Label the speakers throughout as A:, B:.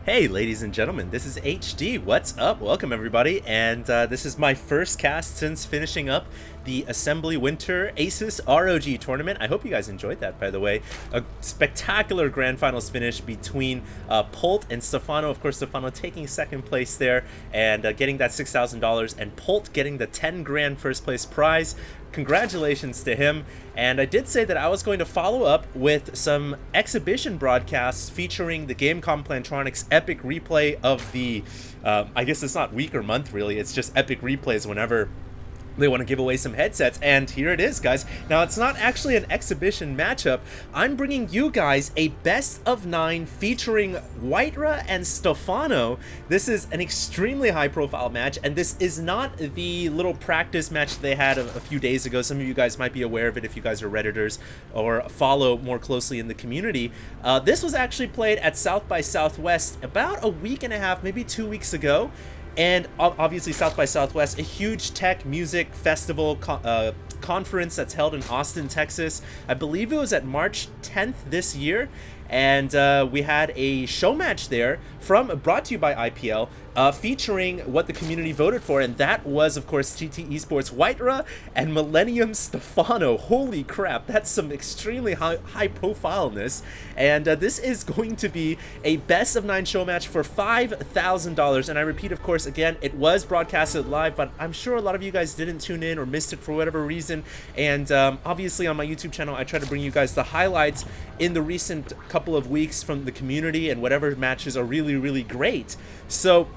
A: Hey ladies and gentlemen, this is HD. What's up? Welcome everybody, and this is my first cast since finishing up the Assembly Winter Aces ROG tournament. I hope you guys enjoyed that, by the way. A spectacular grand finals finish between Pult and Stephano. Of course, Stephano taking second place there and getting that $6,000, and Pult getting the 10 grand first place prize. Congratulations to him. And I did say that I was going to follow up with some exhibition broadcasts featuring the Gamecom Plantronics epic replay of the I guess it's not week or month really, it's just epic replays whenever they want to give away some headsets, and here it is, guys. Now, it's not actually an exhibition matchup. I'm bringing you guys a best of 9 featuring WhiteRa and Stephano. This is an extremely high-profile match, and this is not the little practice match they had a few days ago. Some of you guys might be aware of it if you guys are Redditors or follow more closely in the community. This was actually played at South by Southwest about a week and a half, maybe 2 weeks ago. And obviously South by Southwest, a huge tech music festival conference that's held in Austin, Texas. I believe it was at March 10th this year. And we had a show match there brought to you by IPL, featuring what the community voted for, and that was, of course, TT Esports WhiteRa and Mill.Stephano. Holy crap, that's some extremely high profileness. And this is going to be a best of 9 show match for $5,000. And I repeat, of course, again, it was broadcasted live, but I'm sure a lot of you guys didn't tune in or missed it for whatever reason. And obviously on my YouTube channel, I try to bring you guys the highlights in the recent couple of weeks from the community and whatever matches are really great. So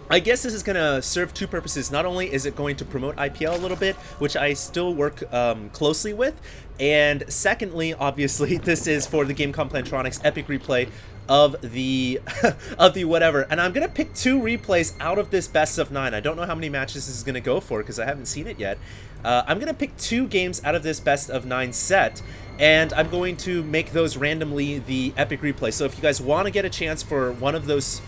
A: I guess this is going to serve two purposes. Not only is it going to promote IPL a little bit, which I still work closely with, and secondly, obviously, this is for the Gamecom Plantronics epic replay of the of the whatever. And I'm going to pick 2 replays out of this best of 9. I don't know how many matches this is going to go for because I haven't seen it yet. I'm going to pick 2 games out of this best of 9 set, and I'm going to make those randomly the epic replay. So if you guys want to get a chance for one of those,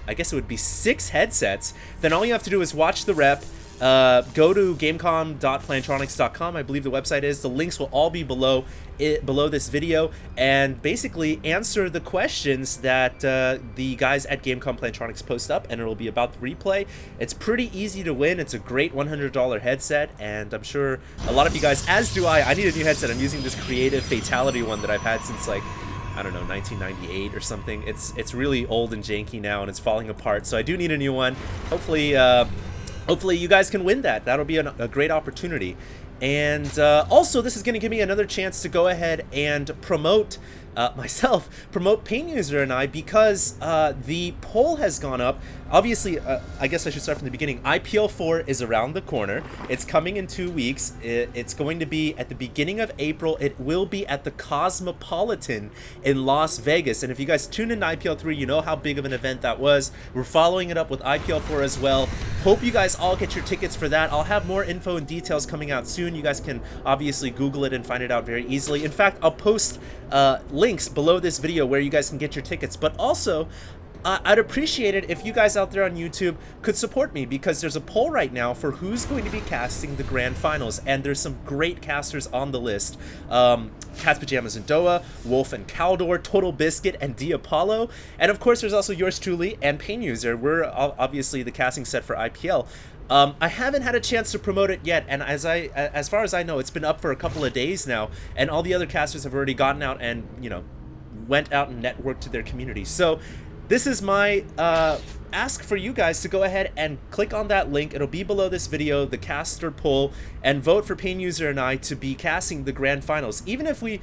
A: I guess it would be 6 headsets, then all you have to do is watch the rep, go to gamecom.plantronics.com, I believe the website is. The links will all be below this video, and basically answer the questions that the guys at Gamecom Plantronics post up, and it'll be about the replay. It's pretty easy to win. It's a great $100 headset, and I'm sure a lot of you guys, as do I need a new headset. I'm using this Creative Fatality one that I've had since, like, I don't know, 1998 or something. It's really old and janky now, and it's falling apart, so I do need a new one. Hopefully you guys can win that. That'll be a great opportunity. And also, this is going to give me another chance to go ahead and promote promote Pain User and I, because the poll has gone up. Obviously, I guess I should start from the beginning. IPL 4 is around the corner. It's coming in 2 weeks. It's going to be at the beginning of April. It will be at the Cosmopolitan in Las Vegas. And if you guys tuned in to IPL 3, you know how big of an event that was. We're following it up with IPL 4 as well. Hope you guys all get your tickets for that. I'll have more info and details coming out soon. You guys can obviously Google it and find it out very easily. In fact, I'll post links below this video where you guys can get your tickets. But also, I'd appreciate it if you guys out there on YouTube could support me, because there's a poll right now for who's going to be casting the grand finals, and there's some great casters on the list. Cat's Pajamas and Doa, Wolf and Caldor, Total Biscuit, and Diapollo. And of course, there's also yours truly and Pain User. We're obviously the casting set for IPL. I haven't had a chance to promote it yet, and as far as I know, it's been up for a couple of days now, and all the other casters have already gotten out and, you know, went out and networked to their community. So this is my ask for you guys to go ahead and click on that link. It'll be below this video, the caster poll, and vote for Pain User and I to be casting the grand finals. Even if we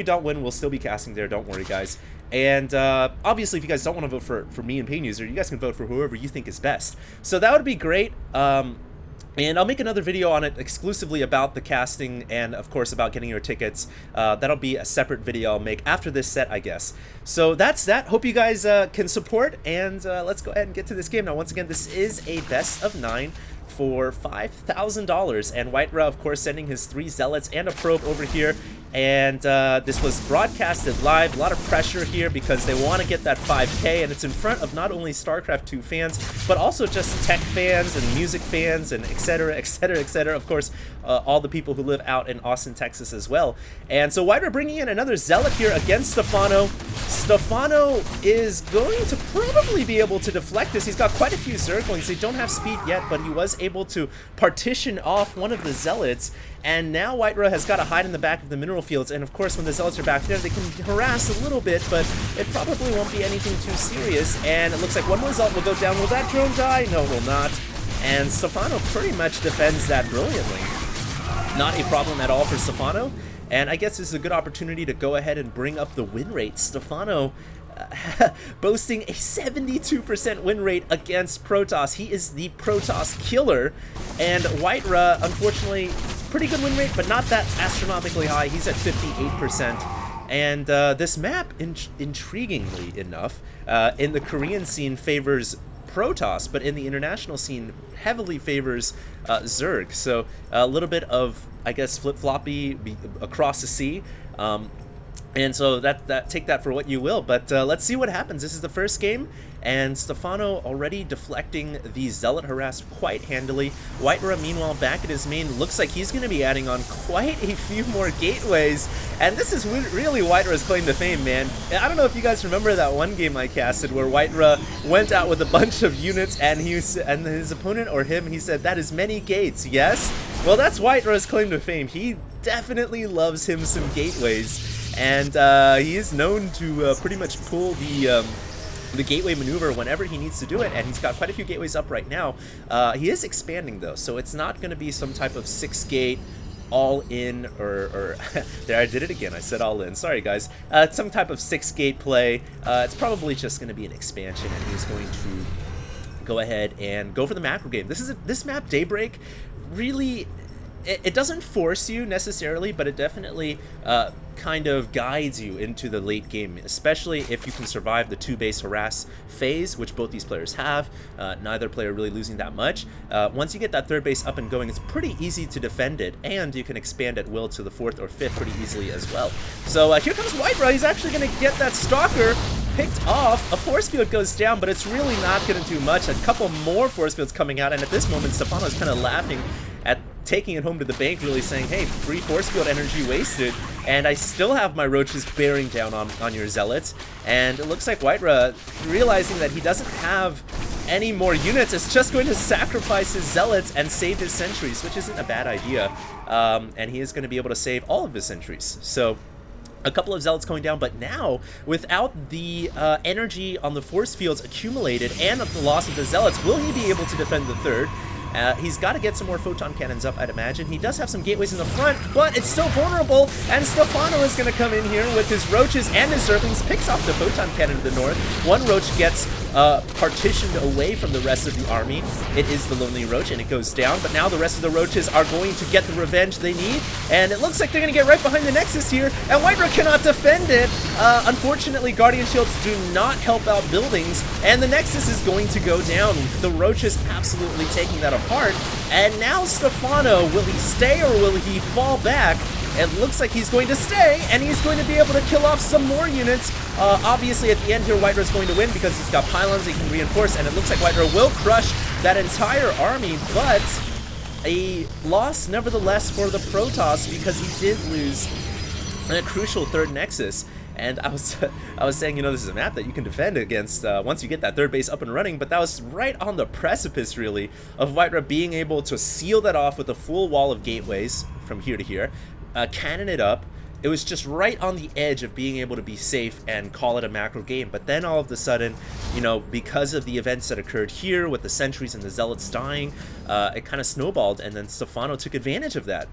A: don't win, we'll still be casting there. Don't worry, guys. And obviously, if you guys don't want to vote for me and Pain User, you guys can vote for whoever you think is best. So that would be great. And I'll make another video on it exclusively about the casting and, of course, about getting your tickets. That'll be a separate video I'll make after this set, I guess. So that's that. Hope you guys can support, and let's go ahead and get to this game. Now, once again, this is a best of 9 for $5,000, and WhiteRa, of course, sending his 3 Zealots and a Probe over here. And this was broadcasted live. A lot of pressure here because they want to get that 5K, and it's in front of not only StarCraft 2 fans, but also just tech fans and music fans and etc, etc, etc. Of course, all the people who live out in Austin, Texas as well. And so WhiteRa bringing in another Zealot here against Stephano. Stephano is going to probably be able to deflect this. He's got quite a few Zerglings. They don't have speed yet, but he was able to partition off one of the Zealots. And now WhiteRa has got to hide in the back of the mineral fields, and of course when the Zealots are back there, they can harass a little bit, but it probably won't be anything too serious. And it looks like one more Zealot will go down. Will that drone die? No, it will not. And Stephano pretty much defends that brilliantly. Not a problem at all for Stephano, and I guess this is a good opportunity to go ahead and bring up the win rate. Stephano boasting a 72% win rate against Protoss. He is the Protoss killer, and WhiteRa, unfortunately, pretty good win rate, but not that astronomically high. He's at 58%. And this map, intriguingly enough, in the Korean scene favors Protoss, but in the international scene heavily favors Zerg. So a little bit of, I guess, flip-floppy across the sea. And so that take that for what you will, but let's see what happens. This is the first game, and Stephano already deflecting the Zealot harass quite handily. WhiteRa, meanwhile, back at his main, looks like he's going to be adding on quite a few more gateways, and this is really WhiteRa's claim to fame, man. I don't know if you guys remember that one game I casted where WhiteRa went out with a bunch of units, and his opponent or him, he said, "That is many gates, yes?" Well, that's WhiteRa's claim to fame. He definitely loves him some gateways. And he is known to pretty much pull the gateway maneuver whenever he needs to do it, and he's got quite a few gateways up right now. He is expanding though, so it's not going to be some type of 6-gate all-in or there, I did it again, I said all-in, sorry guys. Some type of 6-gate play. It's probably just going to be an expansion, and he's going to go ahead and go for the macro game. This map, Daybreak, really... It doesn't force you necessarily, but it definitely kind of guides you into the late game, especially if you can survive the 2-base harass phase, which both these players have. Neither player really losing that much. Once you get that 3rd base up and going, it's pretty easy to defend it, and you can expand at will to the 4th or 5th pretty easily as well. So here comes WhiteRa. He's actually going to get that Stalker picked off. A force field goes down, but it's really not going to do much. A couple more force fields coming out, and at this moment, Stephano is kind of laughing at taking it home to the bank, really saying, hey, free force field energy wasted, and I still have my roaches bearing down on your Zealots. And it looks like WhiteRa, realizing that he doesn't have any more units, is just going to sacrifice his Zealots and save his sentries, which isn't a bad idea. And he is going to be able to save all of his sentries. So a couple of Zealots going down, but now, without the energy on the force fields accumulated and the loss of the Zealots, will he be able to defend the 3rd? He's got to get some more photon cannons up, I'd imagine. He does have some gateways in the front, but it's still vulnerable, and Stephano is going to come in here with his roaches and his Zerglings, picks off the photon cannon to the north. One roach gets partitioned away from the rest of the army. It is the Lonely Roach, and it goes down, but now the rest of the roaches are going to get the revenge they need, and it looks like they're going to get right behind the Nexus here, and WhiteRa cannot defend it. Unfortunately, Guardian Shields do not help out buildings, and the Nexus is going to go down. The roaches absolutely taking that apart, and now Stephano, will he stay or will he fall back? It looks like he's going to stay, and he's going to be able to kill off some more units. Obviously, at the end here, WhiteRa is going to win because he's got pylons he can reinforce, and it looks like WhiteRa will crush that entire army, but a loss nevertheless for the Protoss because he did lose a crucial 3rd Nexus. And I was saying, you know, this is a map that you can defend against once you get that 3rd base up and running, but that was right on the precipice, really, of WhiteRa being able to seal that off with a full wall of gateways from here to here, cannon it up. It was just right on the edge of being able to be safe and call it a macro game. But then all of a sudden, you know, because of the events that occurred here with the sentries and the Zealots dying, it kind of snowballed, and then Stephano took advantage of that.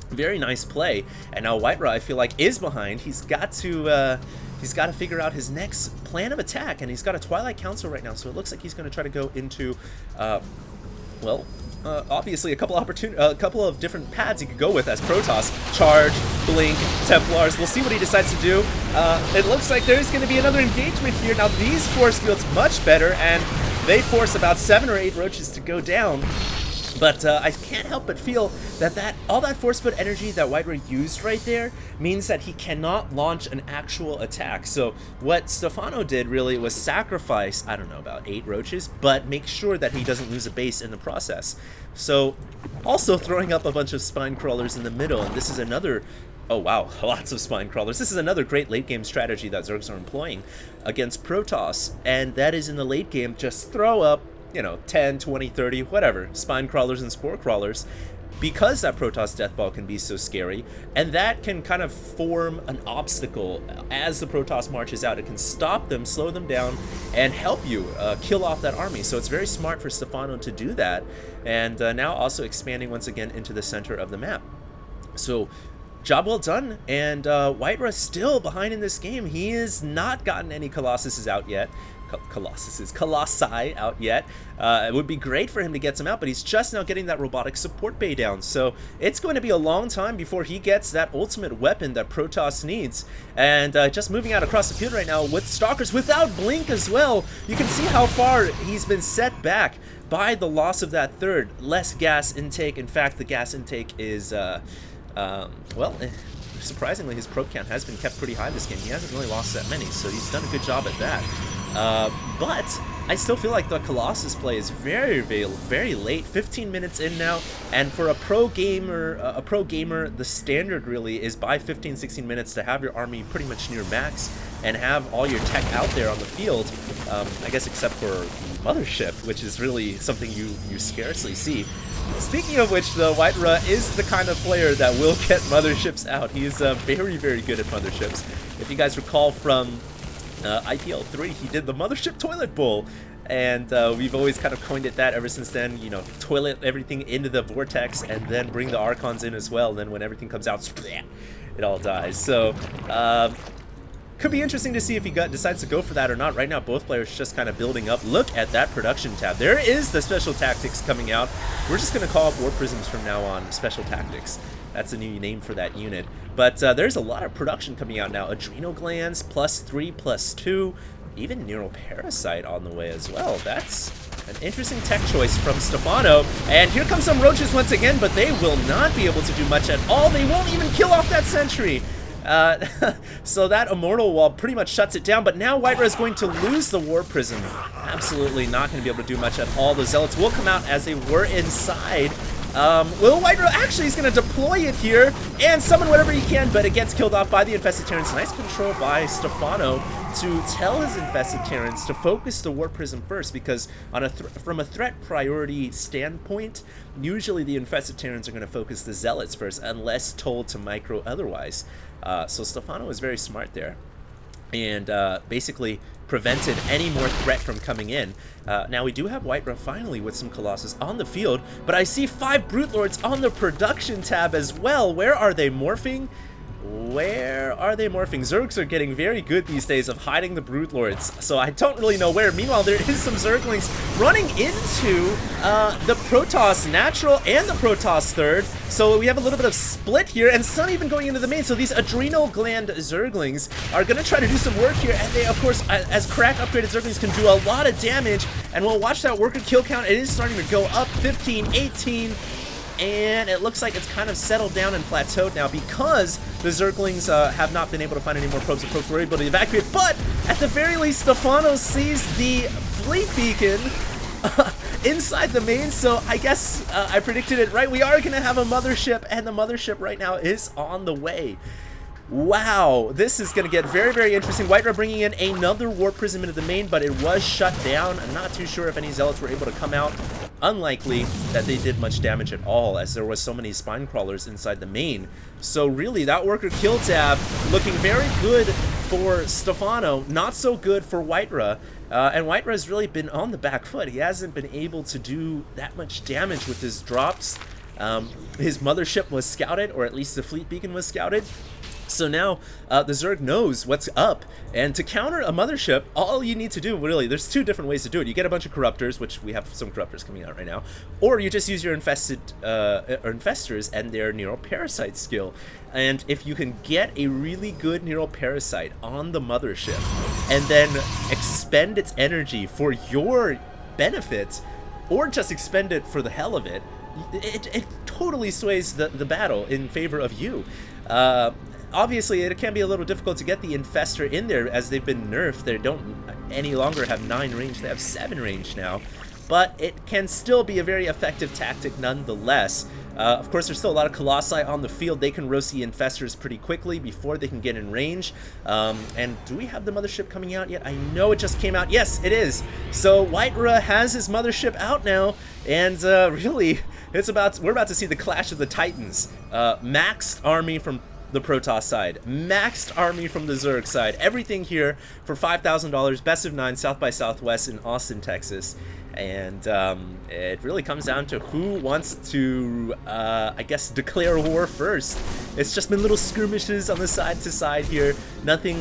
A: Very nice play, and now WhiteRa, I feel like, is behind. He's got to figure out his next plan of attack, and he's got a Twilight Council right now, so it looks like he's going to try to go into, well, obviously a couple of different paths he could go with as Protoss. Charge, Blink, Templars. We'll see what he decides to do. It looks like there's going to be another engagement here. Now these force fields much better, and they force about 7 or 8 roaches to go down. But I can't help but feel that all that force field energy that WhiteRa used right there means that he cannot launch an actual attack. So what Stephano did really was sacrifice, I don't know, about 8 roaches, but make sure that he doesn't lose a base in the process. So also throwing up a bunch of spine crawlers in the middle, and this is another... Oh wow, lots of spine crawlers. This is another great late game strategy that Zergs are employing against Protoss, and that is in the late game, just throw up, you know, 10, 20, 30, whatever, spine crawlers and spore crawlers, because that Protoss death ball can be so scary, and that can kind of form an obstacle as the Protoss marches out. It can stop them, slow them down, and help you kill off that army. So it's very smart for Stephano to do that, and now also expanding once again into the center of the map. So job well done, and WhiteRa still behind in this game. He has not gotten any Colossuses out yet. Colossi out yet. It would be great for him to get some out, but he's just now getting that robotic support bay down. So it's going to be a long time before he gets that ultimate weapon that Protoss needs. And just moving out across the field right now with Stalkers without Blink as well. You can see how far he's been set back by the loss of that third. Less gas intake. In fact, the gas intake is... well, surprisingly, his probe count has been kept pretty high this game. He hasn't really lost that many, so he's done a good job at that. But I still feel like the Colossus play is very late. 15 minutes in now, and for a pro gamer, the standard really is by 15-16 minutes to have your army pretty much near max and have all your tech out there on the field. I guess except for Mothership, which is really something you scarcely see. Speaking of which, though, WhiteRa is the kind of player that will get Motherships out. He is very good at Motherships. If you guys recall from IPL 3, he did the Mothership Toilet Bowl, and we've always kind of coined it that ever since then. You know, toilet everything into the vortex and then bring the Archons in as well, and then when everything comes out, it all dies. So could be interesting to see if he decides to go for that or not. Right now, both players just kind of building up. Look at that production tab. There is the special tactics coming out. We're just going to call up War Prisms from now on, special tactics. That's a new name for that unit. But there's a lot of production coming out now. Adrenal Glands, +3, +2. Even Neural Parasite on the way as well. That's an interesting tech choice from Stephano. And here comes some Roaches once again, but they will not be able to do much at all. They won't even kill off that Sentry. So that Immortal Wall pretty much shuts it down, but now WhiteRa is going to lose the War Prism. Absolutely not going to be able to do much at all. The Zealots will come out as they were inside. Will WhiteRa actually is going to deploy it here and summon whatever he can, but it gets killed off by the Infested Terrans. Nice control by Stephano to tell his Infested Terrans to focus the War Prism first, because on from a threat priority standpoint, usually the Infested Terrans are going to focus the Zealots first, unless told to micro otherwise. So Stephano is very smart there, and basically prevented any more threat from coming in. Now we do have WhiteRa finally with some Colossus on the field, but I see 5 Brute Lords on the production tab as well. Where are they morphing? Where are they morphing? Zergs are getting very good these days of hiding the Brute Lords, so I don't really know where. Meanwhile, there is some Zerglings running into the Protoss Natural and the Protoss Third, so we have a little bit of split here, and Sun even going into the main, so these Adrenal Gland Zerglings are going to try to do some work here, and they, of course, as crack upgraded Zerglings, can do a lot of damage, and we'll watch that worker kill count. It is starting to go up, 15, 18, and it looks like it's kind of settled down and plateaued now because the Zerglings have not been able to find any more probes. The probes were able to evacuate, but at the very least, Stephano sees the fleet beacon inside the main, so I guess I predicted it right. We are going to have a Mothership, and the Mothership right now is on the way. Wow, this is going to get very interesting. WhiteRa bringing in another War Prism into the main, but it was shut down. I'm not too sure if any Zealots were able to come out. Unlikely that they did much damage at all, as there was so many Spine Crawlers inside the main. So really, that Worker Kill tab looking very good for Stephano, not so good for WhiteRa. And WhiteRa has really been on the back foot. He hasn't been able to do that much damage with his drops. His Mothership was scouted, or at least the Fleet Beacon was scouted. So now the Zerg knows what's up, and to counter a Mothership, all you need to do, really, there's 2 different ways to do it. You get a bunch of Corruptors, which we have some Corruptors coming out right now, or you just use your Infestors and their Neural Parasite skill. And if you can get a really good Neural Parasite on the Mothership, and then expend its energy for your benefit, or just expend it for the hell of it, it totally sways the battle in favor of you. Obviously, it can be a little difficult to get the Infestor in there as they've been nerfed. They don't any longer have 9 range, they have 7 range now. But it can still be a very effective tactic nonetheless. Of course, there's still a lot of Colossi on the field. They can roast the Infestors pretty quickly before they can get in range. And do we have the Mothership coming out yet? I know it just came out. Yes, it is. So WhiteRa has his Mothership out now. And really, we're about to see the clash of the Titans. Maxed army from the Protoss side, maxed army from the Zerg side. Everything here for $5,000, best of 9, South by Southwest in Austin, Texas. And it really comes down to who wants to, I guess, declare war first. It's just been little skirmishes on the side to side here. Nothing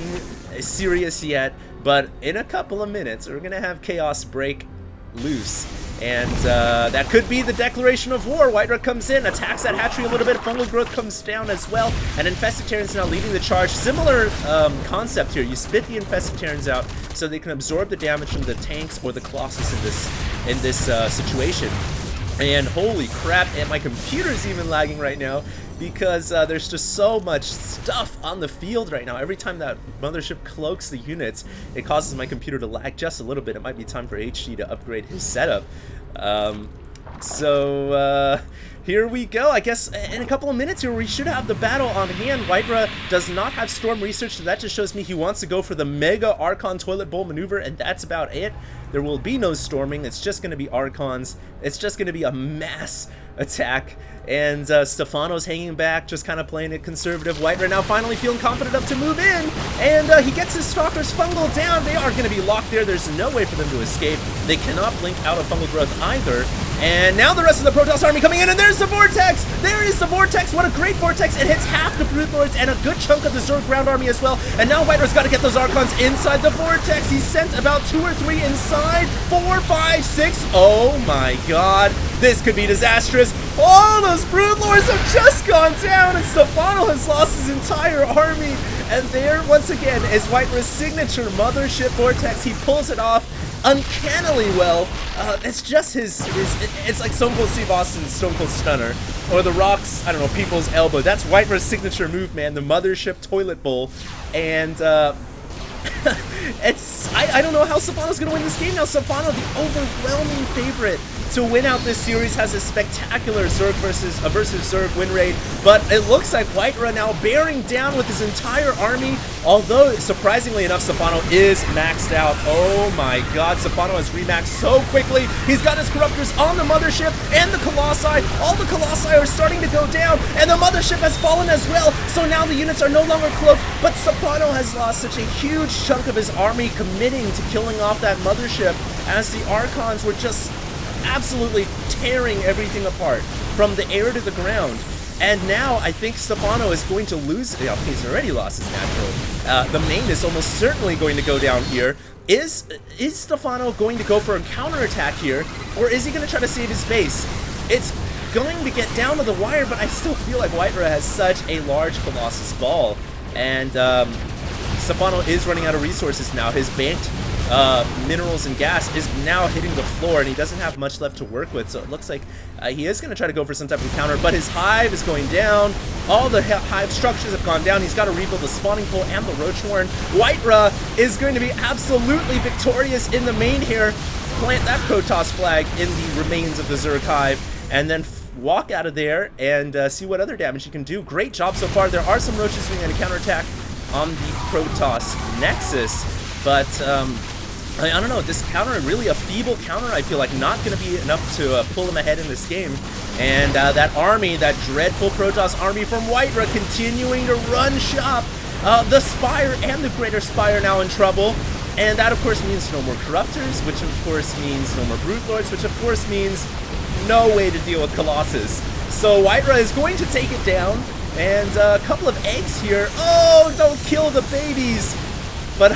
A: serious yet, but in a couple of minutes, we're going to have chaos break loose. And that could be the declaration of war. WhiteRa comes in, attacks that hatchery a little bit. Fungal growth comes down as well. And Infested Terrans now leading the charge. Similar concept here. You spit the Infested Terrans out so they can absorb the damage from the tanks or the Colossus in this situation. And holy crap, and my computer is even lagging right now because there's just so much stuff on the field right now. Every time that Mothership cloaks the units, it causes my computer to lag just a little bit. It might be time for HD to upgrade his setup. Here we go. I guess in a couple of minutes here, we should have the battle on hand. WhiteRa does not have Storm Research, so that just shows me he wants to go for the Mega Archon Toilet Bowl maneuver, and that's about it. There will be no storming. It's just going to be Archons. It's just going to be a mass attack. And Stephano's hanging back, just kind of playing it conservative. WhiteRa now finally feeling confident enough to move in, and he gets his Stalkers Fungal down. They are going to be locked there. There's no way for them to escape. They cannot blink out of Fungal Growth either. And now the rest of the Protoss army coming in, and there's the Vortex! There is the Vortex! What a great Vortex! It hits half the Brood Lords and a good chunk of the Zerg ground army as well. And now WhiteRa's got to get those Archons inside the Vortex. He sent about 2 or 3 inside. 4, 5, 6. Oh my god. This could be disastrous. Oh, those Brood Lords have just gone down, and Stephano has lost his entire army. And there, once again, is WhiteRa's signature Mothership Vortex. He pulls it off uncannily well. It's just it's like Stone Cold Steve Austin's Stone Cold Stunner, or The Rock's, I don't know, People's Elbow. That's WhiteRa's signature move, man, the Mothership Toilet Bowl. And I don't know how Stephano's gonna win this game now. Stephano, the overwhelming favorite to win out this series, has a spectacular Zerg versus Zerg win rate, but it looks like WhiteRa now bearing down with his entire army, although surprisingly enough, Stephano is maxed out. Oh my god, Stephano has remaxed so quickly. He's got his Corruptors on the Mothership and the Colossi. All the Colossi are starting to go down, and the Mothership has fallen as well, so now the units are no longer cloaked, but Stephano has lost such a huge chunk of his army committing to killing off that Mothership, as the Archons were just absolutely tearing everything apart from the air to the ground. And now I think Stephano is going to lose. Yeah, he's already lost his natural. The main is almost certainly going to go down here. Is Stephano going to go for a counterattack here, or is he going to try to save his base? It's going to get down to the wire, but I still feel like WhiteRa has such a large Colossus ball, and Stephano is running out of resources now. His banked minerals and gas is now hitting the floor, and he doesn't have much left to work with, so it looks like he is going to try to go for some type of counter, but his hive is going down. All the hive structures have gone down. He's got to rebuild the spawning pool and the roach warren. WhiteRa is going to be absolutely victorious in the main here. Plant that Protoss flag in the remains of the Zerg hive, and then walk out of there and see what other damage you can do. Great job so far. There are some roaches doing a counterattack on the Protoss Nexus, but I don't know, this counter, really a feeble counter, I feel like, not going to be enough to pull him ahead in this game. And that army, that dreadful Protoss army from WhiteRa, continuing to run shop. The Spire and the Greater Spire now in trouble. And that, of course, means no more Corruptors, which, of course, means no more Brood Lords, which, of course, means no way to deal with Colossus. So WhiteRa is going to take it down. And a couple of eggs here. Oh, don't kill the babies. But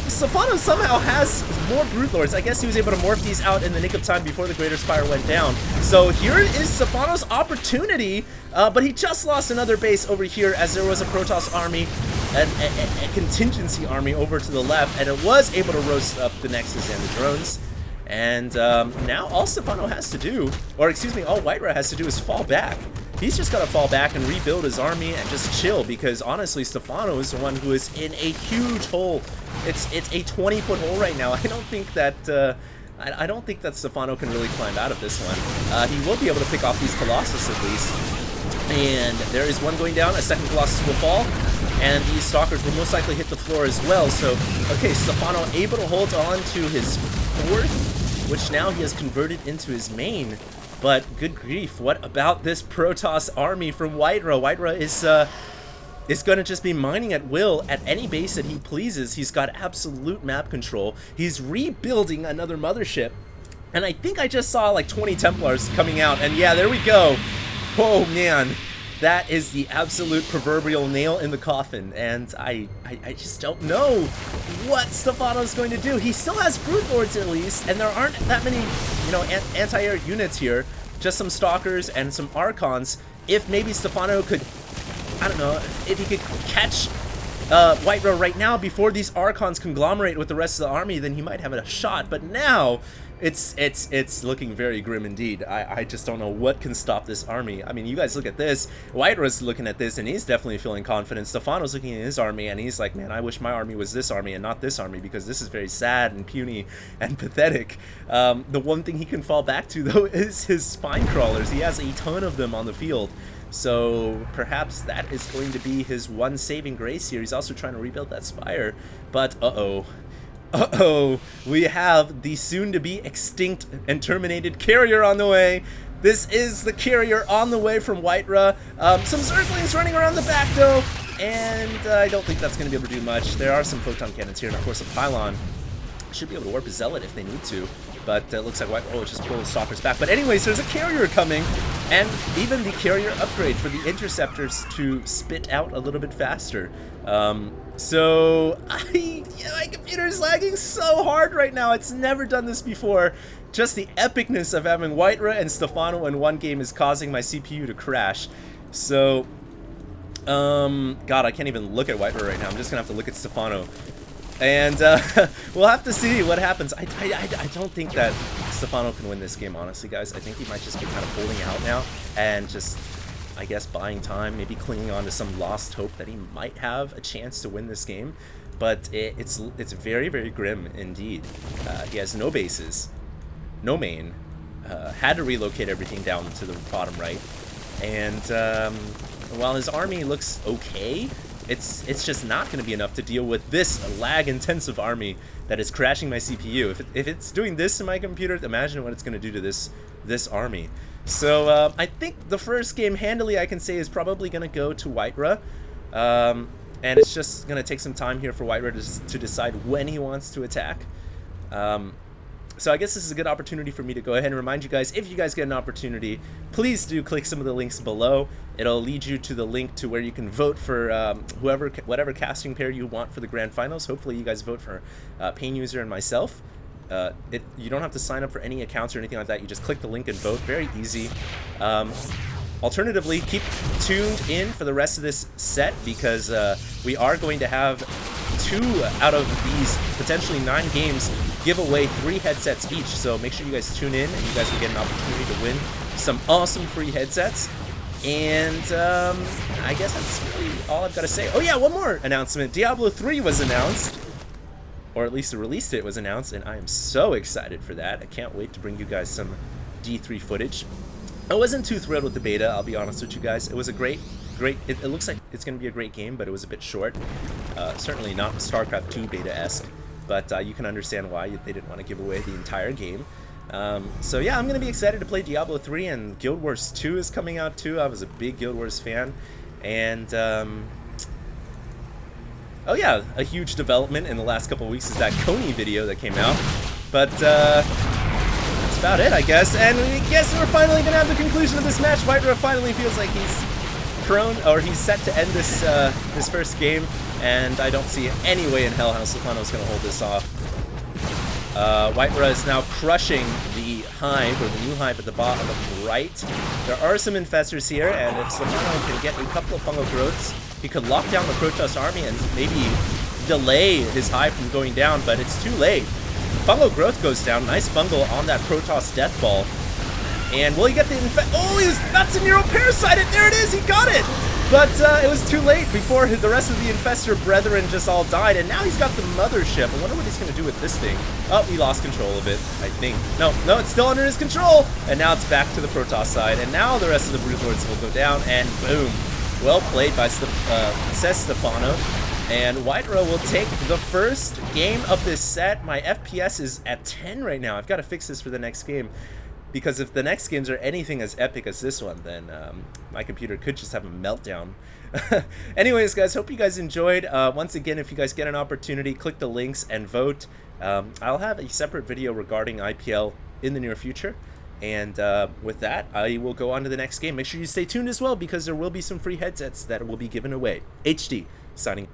A: Stephano somehow has more Brood Lords. I guess he was able to morph these out in the nick of time before the Greater Spire went down. So here is Stephano's opportunity, but he just lost another base over here as there was a Protoss army, a contingency army over to the left, and it was able to roast up the Nexus and the drones. And now all Stephano has to do, or excuse me, all WhiteRa has to do is fall back. He's just got to fall back and rebuild his army and just chill, because honestly, Stephano is the one who is in a huge hole. It's a 20-foot hole right now. I don't think that Stephano can really climb out of this one. He will be able to pick off these Colossus at least. And there is one going down, a second Colossus will fall, and these Stalkers will most likely hit the floor as well. So, okay, Stephano able to hold on to his fourth, which now he has converted into his main. But good grief, what about this Protoss army from WhiteRa? WhiteRa is going to just be mining at will at any base that he pleases. He's got absolute map control. He's rebuilding another mothership. And I think I just saw like 20 Templars coming out, and yeah, there we go. Oh man, that is the absolute proverbial nail in the coffin, and I just don't know what Stephano's going to do. He still has Brute Lords at least, and there aren't that many, you know, anti-air units here. Just some Stalkers and some Archons. If maybe Stephano could, I don't know, if he could catch WhiteRa right now before these Archons conglomerate with the rest of the army, then he might have a shot. But now, it's looking very grim indeed. I just don't know what can stop this army. I mean, you guys look at this. WhiteRa's looking at this, and he's definitely feeling confident. Stephano's looking at his army, and he's like, man, I wish my army was this army and not this army, because this is very sad and puny and pathetic. The one thing he can fall back to, though, is his spine crawlers. He has a ton of them on the field. So perhaps that is going to be his one saving grace here. He's also trying to rebuild that spire, but we have the soon-to-be extinct and terminated carrier on the way. This is the carrier on the way from WhiteRa. Some Zerglings running around the back, though, and I don't think that's going to be able to do much. There are some photon cannons here, and of course a pylon should be able to warp a zealot if they need to. But it looks like WhiteRa just pull the Stalkers back. But anyways, there's a carrier coming, and even the carrier upgrade for the interceptors to spit out a little bit faster. So my computer is lagging so hard right now. It's never done this before. Just the epicness of having WhiteRa and Stephano in one game is causing my CPU to crash. So, God, I can't even look at WhiteRa right now. I'm just gonna have to look at Stephano. And we'll have to see what happens. I don't think that Stephano can win this game, honestly, guys. I think he might just be kind of holding out now and just, I guess, buying time, maybe clinging on to some lost hope that he might have a chance to win this game. But it's very, very grim indeed. He has no bases, no main, had to relocate everything down to the bottom right. And while his army looks okay, it's just not going to be enough to deal with this lag-intensive army that is crashing my CPU. If it's doing this to my computer, imagine what it's going to do to this army. So I think the first game handily, I can say, is probably going to go to WhiteRa. And it's just going to take some time here for WhiteRa to decide when he wants to attack. So I guess this is a good opportunity for me to go ahead and remind you guys, if you guys get an opportunity, please do click some of the links below. It'll lead you to the link to where you can vote for whatever casting pair you want for the grand finals. Hopefully you guys vote for Pain User and myself. You don't have to sign up for any accounts or anything like that. You just click the link and vote. Very easy. Alternatively, keep tuned in for the rest of this set, because we are going to have 2 out of these potentially 9 games give away 3 headsets each. So make sure you guys tune in, and you guys will get an opportunity to win some awesome free headsets. And I guess that's really all I've got to say. Oh yeah, one more announcement. Diablo 3 was announced, or at least the release date was announced, and I am so excited for that. I can't wait to bring you guys some D3 footage. I wasn't too thrilled with the beta, I'll be honest with you guys. It was a great, it looks like it's going to be a great game, but it was a bit short. Certainly not StarCraft 2 beta-esque, but you can understand why they didn't want to give away the entire game. So yeah, I'm going to be excited to play Diablo 3, and Guild Wars 2 is coming out too. I was a big Guild Wars fan. And, oh yeah, a huge development in the last couple of weeks is that Coney video that came out. But, that's about it, I guess. And I guess we're finally going to have the conclusion of this match. WhiteRa finally feels like he's prone, or he's set to end this this first game, and I don't see any way in hell how Stephano's going to hold this off. WhiteRa is now crushing the hive, or the new hive at the bottom right. There are some infestors here, and if Stephano can get a couple of fungal growths, he could lock down the Protoss army and maybe delay his hive from going down, but it's too late. Fungal Growth goes down. Nice fungal on that Protoss Death Ball. And will he get the oh, he was nuts and Neuroparasited. There it is, he got it. But it was too late before the rest of the Infestor Brethren just all died. And now he's got the Mothership. I wonder what he's going to do with this thing. Oh, he lost control of it, I think. No, it's still under his control. And now it's back to the Protoss side. And now the rest of the Brood Lords will go down. And boom. Well played by Stephano. And WhiteRa will take the first game of this set. My FPS is at 10 right now. I've got to fix this for the next game. Because if the next games are anything as epic as this one, then my computer could just have a meltdown. Anyways, guys, hope you guys enjoyed. Once again, if you guys get an opportunity, click the links and vote. I'll have a separate video regarding IPL in the near future. And with that, I will go on to the next game. Make sure you stay tuned as well, because there will be some free headsets that will be given away. HD, signing.